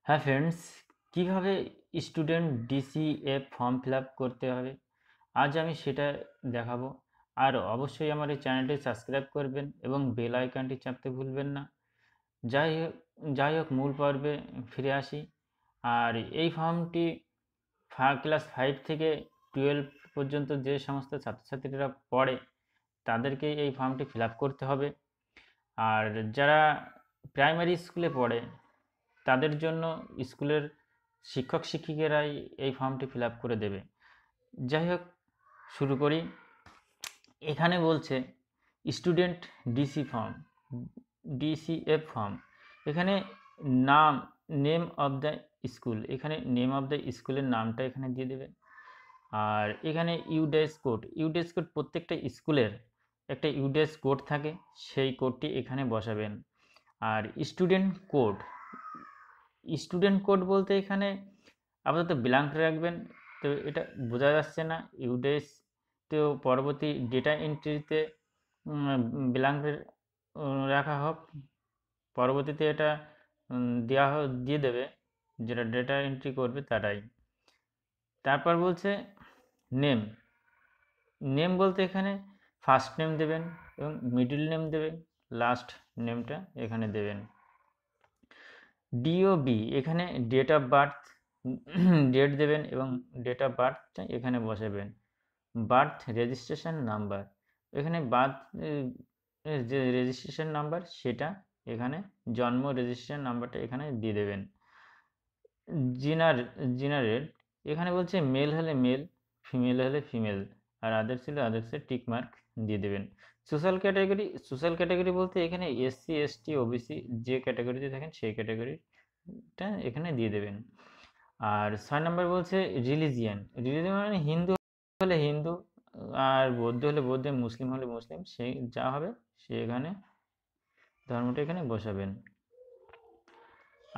হ্যাঁ ফ্রেন্ডস, কিভাবে student DCF form fill up করতে হবে আজ আমি সেটা দেখাবো। আর অবশ্যই আমার এই চ্যানেলটি সাবস্ক্রাইব করবেন এবং বেল আইকনটি চাপতে ভুলবেন না। যাই হোক যাই হোক মূল পর্বে ফিরে আসি। আর এই ফর্মটি ক্লাস 5 থেকে 12 পর্যন্ত যে সমস্ত ছাত্রছাত্রীরা পড়ে তাদেরকে এই ফর্মটি ফিল আপ করতে হবে। আর যারা প্রাইমারি স্কুলে পড়ে তাদের জন্য স্কুলের শিক্ষক শিক্ষিকারাই এই ফর্মটি ফিল আপ করে দেবে। যাই হোক, শুরু করি। এখানে বলছে student DC form, DCF form. এখানে নাম, নেম অফ দ্য স্কুল, এখানে নেম অফ দ্য স্কুলের নামটা এখানে দিয়ে দেবে। আর এখানে ইউডেস কোড, ইউডেস কোড প্রত্যেকটা স্কুলের একটা ইউডেস কোড থাকে, সেই কোডটি এখানে বসাবেন। আর স্টুডেন্ট কোড, স্টুডেন্ট কোড বলতে এখানে আপাতত ব্ল্যাঙ্ক রাখবেন। তো এটা বোঝা যাচ্ছে না ইউডেস, তো পরবর্তী ডেটা এন্ট্রিতে ব্ল্যাঙ্ক রাখা হোক। পরবর্তীতে এটা দিয়ে দেবে, যেটা ডেটা এন্ট্রি করবে তারাই। তারপর বলছে নেম, নেম বলতে এখানে ফার্স্ট নেম দেবেন এবং মিডল নেম দেবেন, লাস্ট নেমটা এখানে দেবেন। ডিওবি, এখানে ডেট অফ বার্থ, ডেট দেবেন এবং ডেট অফ বার্থটা এখানে বসাবেন। বার্থ রেজিস্ট্রেশন নাম্বার, এখানে বার্থ যে রেজিস্ট্রেশন নাম্বার সেটা এখানে, জন্ম রেজিস্ট্রেশন নাম্বারটা এখানে দিয়ে দেবেন। জেনারেট, এখানে বলছে মেল হলে মেল, ফিমেল হলে ফিমেল, আর আদার্স হলে আদার্সের টিক মার্ক দিয়ে দেবেন। সোশ্যাল ক্যাটাগরি, সোশ্যাল ক্যাটাগরি বলতে এখানে এসসি এসটি ওবিসি যে ক্যাটাগরিতে থাকেন সেই ক্যাটাগরিটা এখানে দিয়ে দেবেন। আর 6 নম্বর বলছে রিলিজিয়ান, রিলিজিয়ান মানে হিন্দু হলে হিন্দু, আর বৌদ্ধ হলে বৌদ্ধ, মুসলিম হলে মুসলিম, সেই যা হবে সে এখানে ধর্মটা এখানে বসাবেন।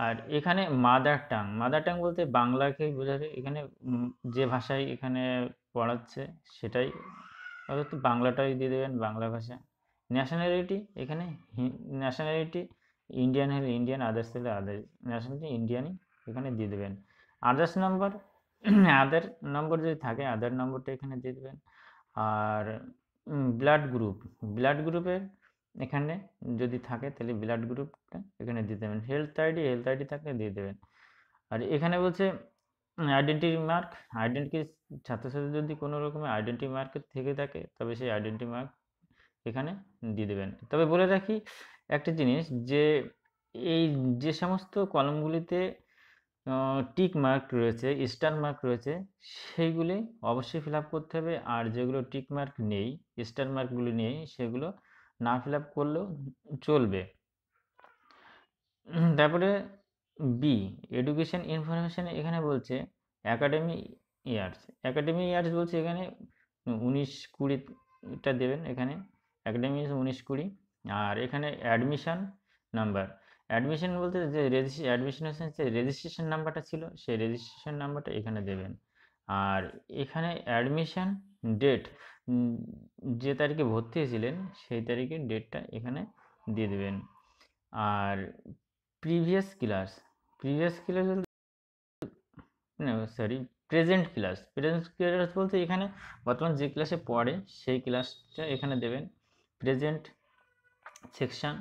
আর এখানে মাদার টাং, মাদার টাং বলতে বাংলাকেই বোঝাবে। এখানে যে ভাষায় এখানে পড়াচ্ছে সেটাই, অর্থাৎ বাংলাটাই দিয়ে দেবেন, বাংলা ভাষা। ন্যাশনালিটি, এখানে ন্যাশনালিটি ইন্ডিয়ান হলে ইন্ডিয়ান, আদার্স হলে আদার্স, ন্যাশনালিটি ইন্ডিয়ানই এখানে দিয়ে দেবেন। আদার্স নাম্বার, আদার নম্বর যদি থাকে আদার নম্বরটা এখানে দিয়ে দেবেন। আর ব্লাড গ্রুপ, ব্লাড গ্রুপের এখানে যদি থাকে তাহলে ব্লাড গ্রুপটা এখানে দিয়ে দেবেন। হেলথ আইডি, হেলথ আইডি থাকলে দিয়ে দেবেন। আর এখানে বলছে আইডেন্টিটি মার্ক, আইডেন্টি, ছাত্রছাত্রী যদি কোনো রকমের আইডেন্টি মার্ক থেকে থাকে তবে সেই আইডেন্টি মার্ক এখানে দিয়ে দেবেন। তবে বলে রাখি একটা জিনিস, যে এই যে সমস্ত কলমগুলিতে টিক মার্ক রয়েছে, স্টার মার্ক রয়েছে, সেইগুলি অবশ্যই ফিল আপ করতে হবে। আর যেগুলো টিক মার্ক নেই, স্টার মার্কগুলি নেই, সেগুলো না ফিল আপ করলেও চলবে। তারপরে বি, এডুকেশন ইনফরমেশন, এখানে বলছে অ্যাকাডেমি ইয়ার্স, অ্যাকাডেমি ইয়ার্স বলছে এখানে 19-20টা দেবেন এখানে, অ্যাকাডেমি 19-20। আর এখানে অ্যাডমিশন নাম্বার, অ্যাডমিশন বলতে যে অ্যাডমিশন যে রেজিস্ট্রেশন নাম্বারটা ছিল সেই রেজিস্ট্রেশন নাম্বারটা এখানে দেবেন। আর এখানে অ্যাডমিশন ডেট, যে তারিখে ভর্তি হয়েছিলেন সেই তারিখের ডেটটা এখানে দিয়ে দেবেন। আর previous class, previous class sorry present class, present class বলতে এখানে বর্তমান যে ক্লাসে পড়ে সেই ক্লাসটা এখানে দেবেন। প্রেজেন্ট সেকশন,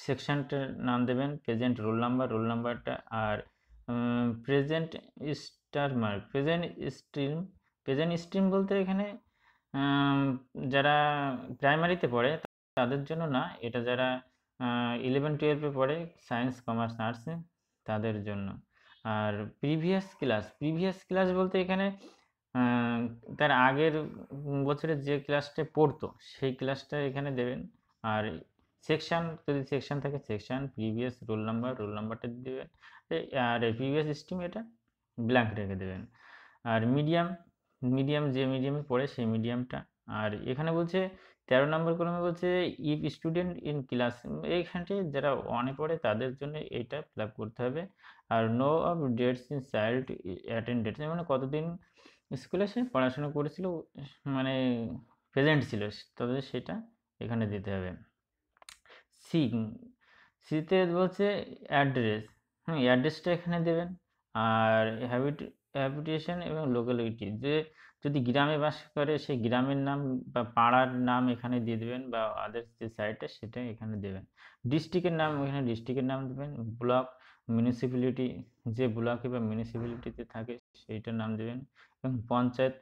সেকশনটার নাম দেবেন, প্রেজেন্ট রোল নাম্বার, রোল নাম্বারটা। আর present star mark, present stream, present stream বলতে এখানে যারা প্রাইমারিতে পড়ে তাদের জন্য না, এটা যারা 11-12-এ পড়ে, সায়েন্স কমার্স আর্টসে, তাদের জন্য। আর প্রিভিয়াস ক্লাস, প্রিভিয়াস ক্লাস বলতে এখানে তার আগের বছরে যে ক্লাসটা পড়তো সেই ক্লাসটা এখানে দেবেন। আর সেকশন, যদি সেকশন থাকে section, previous roll number, roll নাম্বারটা দেবেন। আর প্রিভিয়াস স্ট্রিম এটা ব্ল্যাঙ্ক রেখে দেবেন। আর মিডিয়াম, মিডিয়াম যে মিডিয়ামে পড়ে সেই মিডিয়ামটা। আর এখানে বলছে 13 নম্বর কলমে বলছে ইফ স্টুডেন্ট ইন ক্লাস, এইখানটি যারা 1-এ পড়ে তাদের জন্য এইটা ফিল আপ করতে হবে। আর no of dates in child attended, মানে কতদিন স্কুলে সে পড়াশোনা করেছিল, মানে প্রেজেন্ট ছিল, তবে সেটা এখানে দিতে হবে। সি, সিতে বলছে অ্যাড্রেস, অ্যাড্রেসটা এখানে দেবেন। আর হ্যাবিটেশন এবং লোকালিটি, যে যদি গ্রামে বাস করে সেই গ্রামের নাম বা পাড়ার নাম এখানে দিয়ে দেবেন, বা আদার্স যে সাইটটা সেটা এখানে দেবেন। ডিস্ট্রিক্টের নাম এখানে ডিস্ট্রিক্টের নাম দেবেন। ব্লক, মিউনিসিপ্যালিটি, যে ব্লকে বা মিউনিসিপ্যালিটিতে থাকে সেইটার নাম দেবেন। এবং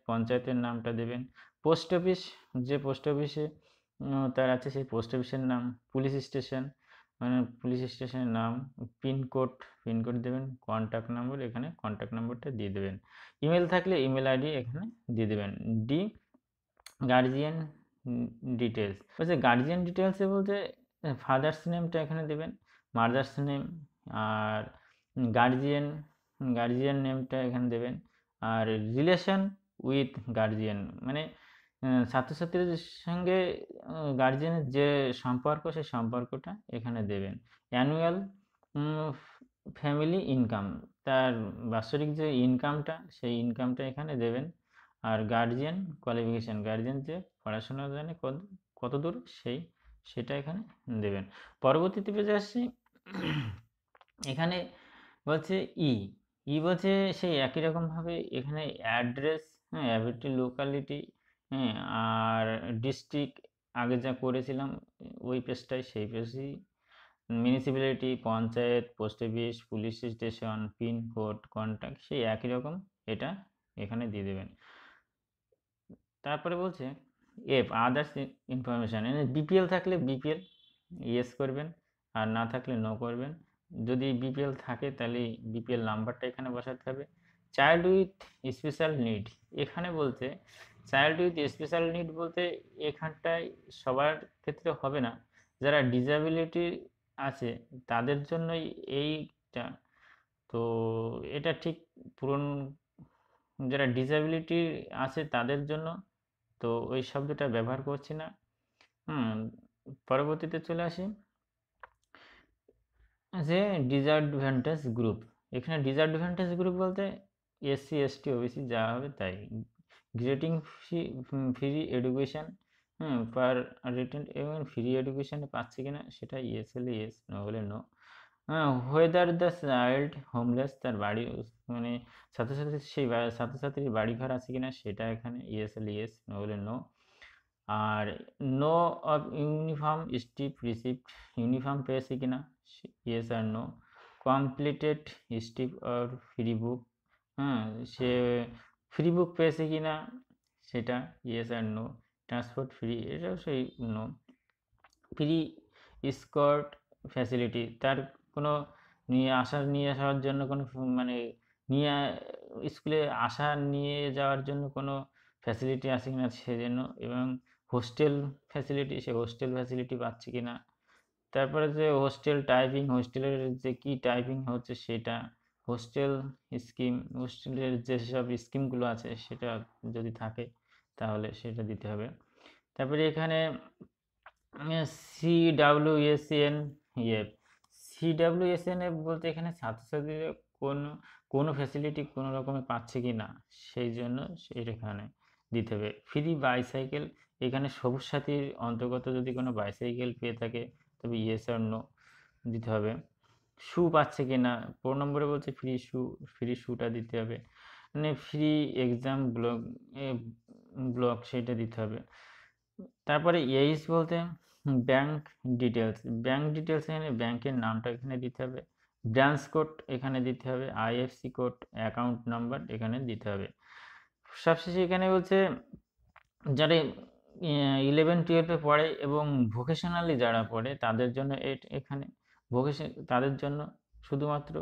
পঞ্চায়েতের নামটা দেবেন। পোস্ট অফিস, যে পোস্ট অফিসে তার আছে সেই পোস্ট অফিসের নাম। পুলিশ স্টেশন, মানে পুলিশ স্টেশনের নাম। পিনকোড দেবেন। কন্ট্যাক্ট নম্বর, এখানে কন্ট্যাক্ট নম্বরটা দিয়ে দেবেন। ইমেল থাকলে ইমেল আইডি এখানে দিয়ে দেবেন। ডি, গার্জিয়ান ডিটেলস, বলছে গার্জিয়ান ডিটেলসে বলতে ফাদার্স নেমটা এখানে দেবেন, মাদার্স নেম, আর গার্জিয়ান গার্জিয়ান নেমটা এখানে দেবেন। আর রিলেশন উইথ গার্জিয়ান, মানে ছাত্রছাত্রীদের সঙ্গে গার্জিয়ানের যে সম্পর্ক সেই সম্পর্কটা এখানে দেবেন। অ্যানুয়াল ফ্যামিলি ইনকাম, তার বাৎসরিক যে ইনকামটা সেই ইনকামটা এখানে দেবেন। আর গার্জিয়ান কোয়ালিফিকেশান, গার্জিয়ান যে পড়াশোনা জানে কত দূর সেটা এখানে দেবেন। পরবর্তীতে পেজে আসছি। এখানে বলছে বলছে সেই একই রকমভাবে এখানে অ্যাড্রেস, লোকালিটি, আর ডিস্ট্রিক্ট আগে যা করেছিলাম ওই পেজটাই, সেই পেজই। Municipality, panchayat, post office, police station, pincode, contact সেই একই রকম এটা এখানে দিয়ে দেবেন। তারপরে বলছে আদার্স ইনফরমেশান, বিপিএল থাকলে বিপিএল ইয়েস করবেন, আর না থাকলে নো করবেন। যদি বিপিএল থাকে তাহলে বিপিএল নাম্বারটা এখানে বসাতে হবে। চাইল্ড উইথ স্পেশাল নিড, এখানে বলতে চাইল্ড উইথ স্পেশাল নিড বলতে এখানটায় সবার ক্ষেত্রে হবে না, যারা ডিসেবিলিটি আছে তাদের জন্যই এইটা। তো এটা ঠিক পূরণ, যারা ডিসেবিলিটি আছে তাদের জন্য, তো ওই শব্দটা ব্যবহার করছি না। পরবর্তীতে চলে আসি যে ডিসঅ্যাডভান্টেজ গ্রুপ। এখানে ডিসঅ্যাডভান্টেজ গ্রুপ বলতে এসসি এসটি ওবিসি যা হবে তাই। Getting free education per written, এবং ফ্রি এডুকেশানে পাচ্ছে কিনা সেটা ইয়েস হলে ইয়েস, নো হলে no. Whether the child homeless, তার বাড়ি মানে ছাত্রছাত্রীর বাড়ি ঘর আছে কিনা সেটা এখানে ইয়েস হলে ইয়েস, নো হলে নো। আর no of uniform set receipt, uniform পেয়েছে কিনা ইয়েস আর নো। কমপ্লিটেড স্টিপ আর ফ্রি বুক, সে ফ্রি বুক পেয়েছে কিনা সেটা ইয়েস আর নো। ট্রান্সপোর্ট ফ্রি, এটাও সেই নো। ফ্রি স্কর্ট ফ্যাসিলিটি, তার কোনো নিয়ে যাওয়ার জন্য কোনো মানে নিয়ে স্কুলে নিয়ে যাওয়ার জন্য কোনো ফ্যাসিলিটি আছে কিনা সেজন্য। এবং হোস্টেল ফ্যাসিলিটি, সে হোস্টেল ফ্যাসিলিটি পাচ্ছে কিনা। তারপরে যে হোস্টেলের যে কি টাইপিং হচ্ছে সেটা। হোস্টেলের যেসব স্কিমগুলো আছে সেটা যদি থাকে তাহলে সেটা দিতে হবে। তারপরে এখানে সিডাব্লিউএসএনএফ বলতে এখানে ছাত্রছাত্রীরা কোনো ফ্যাসিলিটি কোনো রকমে পাচ্ছে কি না সেই জন্য সেটা এখানে দিতে হবে। ফ্রি বাইসাইকেল, এখানে সবুজ সাথীর অন্তর্গত যদি কোনো বাইসাইকেল পেয়ে থাকে তবে ইয়েস আর নো দিতে হবে। শু পাচ্ছে কি না 4 নম্বরে বলছে ফ্রি শুটা দিতে হবে। মানে ফ্রি এক্সাম ব্লক সেটা দিতে হবে। তারপরে এইচ বলতে ব্যাংক ডিটেলস এখানে ব্যাংকের নামটা এখানে দিতে হবে। ব্রাঞ্চ কোড এখানে দিতে হবে। আইএফসি কোড, অ্যাকাউন্ট নাম্বার এখানে দিতে হবে। সবশেষে এখানে বলছে যারা 11-12 পড়ে এবং ভোকেশনালি যারা পড়ে তাদের জন্য এখানে তাদের জন্য শুধুমাত্র,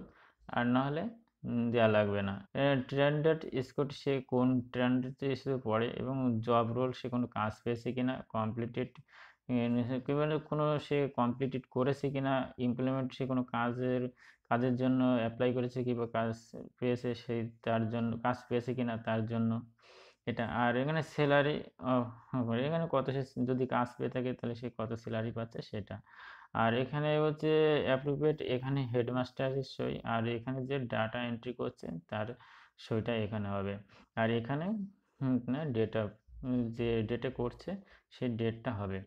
আর না হলে দেওয়া লাগবে না। ট্রেন্ডেড স্কোর, সে কোন ট্রেন্ডেড হিসেবে পড়ে এবং জব রোল সে কোনো কাজ পেয়েছে কিনা, কমপ্লিটেড কোনো সে কমপ্লিটেড করেছে কিনা, ইমপ্লিমেন্ট সে কোনো কাজের জন্য অ্যাপ্লাই করেছে কি বা কাজ পেয়েছে সেই তার জন্য, কাজ পেয়েছে কিনা তার জন্য এটা। আর এখানে স্যালারি এখানে কত সে যদি কাজ পেয়ে থাকে তাহলে সে কত স্যালারি পাচ্ছে সেটা। আর এখানে হচ্ছে অ্যাপ্রোপ্রিয়েট, এখানে হেডমাস্টারের সই, আর এখানে যে ডাটা এন্ট্রি করছে তার সইটা এখানে হবে। আর এখানে যে ডেটে করছে সেই ডেটটা হবে।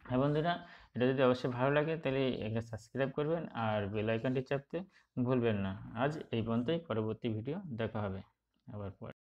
হ্যাঁ বন্ধুরা, এটা যদি অবশ্যই ভালো লাগে তাহলে একটা সাবস্ক্রাইব করবেন আর বেল আইকনটি চাপতে ভুলবেন না। আজ এই পর্যন্তই, পরবর্তী ভিডিও দেখা হবে আবার পরে।